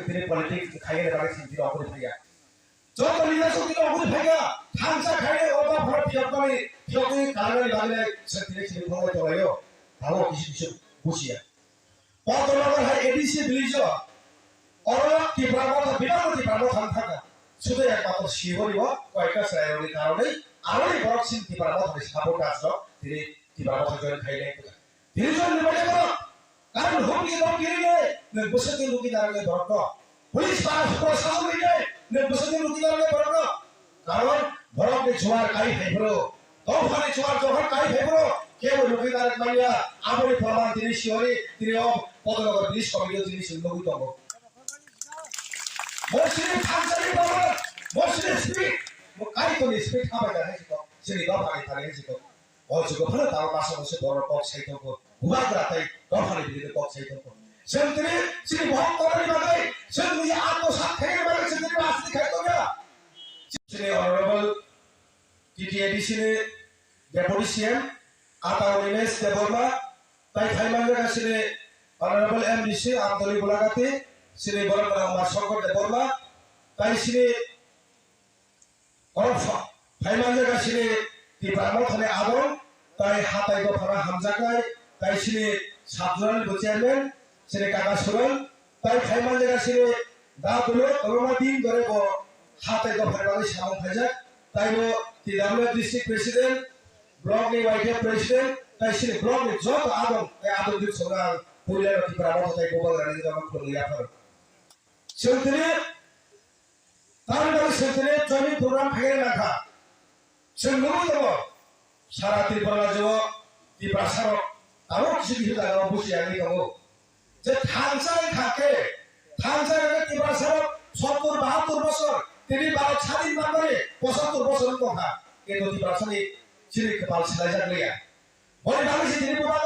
তিনি পলিটিক্স খাইয়ে বাকি তিনি অপরি ভাইয়া যত লিডারশিপ তিনি অপরি ভাইয়া থামসা খাইয়ে অবা ভরা পিয়কনি কালারি বাগলে তিনি তিনি ভঙ্গ তলায়ও ভালো কিছু বুঝিয়া পদনগর হাই এডিসি ব্রিজ অরক কি প্রামত বিনামতি প্রামত থাকা শুধু একমাত্র শিবরিব কয়েকটা শ্রেণীর কারণে আরোই বড় চিন্তি প্রামত সাপোর্ট আসলো তিনি কি প্রামত জয়েন খাইলে তিনি জন নির্বাচন করো কারণ হুমকি দমকিলে নে বসতি লুকি দাঁড়ালে ধরত পুলিশ প্রশাসন দিকে নে বসতি লুকি দাঁড়ালে ধরত কারণ বড়কে জোয়ার কাই ভাইব্রো তফানে জোয়ার যখন কাই ভাইব্রো কেউ লুকি দাঁড়ালে মাইয়া আবরি প্রমাণ তিনি শিওরি তিনি পদনগর পুলিশ কমিটিও তিনি লুকি তব মসজিদ থামসালি বাবা মসজিদ স্পিড কাই তো স্পিড খাবে না হেসিতো সেনি দফানে থালে হেসিতো অযোগ্য ফলে তার পাশাপাশি বড় পথ সাইতো হুবাগ্রাতাই দফানে বিরুদ্ধে পথ সাইতো সেন্ট্রি শ্রী ভক্তরানি বাগাই সেন্ট্রি আত্মসাৎ থেকে বাগাই সেন্ট্রি আসতে খাইতো না শ্রী অনারেবল টিটিএডিসি ने डेपुटी सीएम आता निमेश देवर्मा ताई थाईमानजों गासिनो অনারেবল एमडीसी आमदली बुलागाती श्री बरमरा माशंकर देवर्मा ताई श्री अरफा थाईमानजों गासिनो टिप्रामो थाने आदम ताई हाताय दफारा हामजागाय ताई श्री साबजुरान चेयरमैन श्री काका सुरन ताई थाईमानजों गासिनो दा दुलो कलमा दिन धरे बो हाताय दफारा बागै सामं फाइजाक ताइबो तिदामले डिस्ट्रिक्ट प्रेसिडेंट ब्लॉक नि वाइस प्रेसिडेंट ताई श्री ब्लॉक नि जत आदम ताई आदम दिन सोना पुलिया टिप्रामो ताई गोबाग्रानि जमा खुलियाफोर सेंटने तारबारि सेंटने जॉइनिंग प्रोग्राम फाइल राखा सेंगुरु दङ सारा त्रिपुरा राज्य त्रिपुरासार आरो किछु जायगायाव बुजियाखै दङ जे थांसाय थाके त्रिपुरासार 70-72 বছর তিনি ভারত স্বাধীন না করে 75 বছর কথা কিন্তু ত্রিপুরাসারनि চিনি কপাল সিলাই জাগলিয়া বলে বাংলাদেশে তিনি প্রবাদ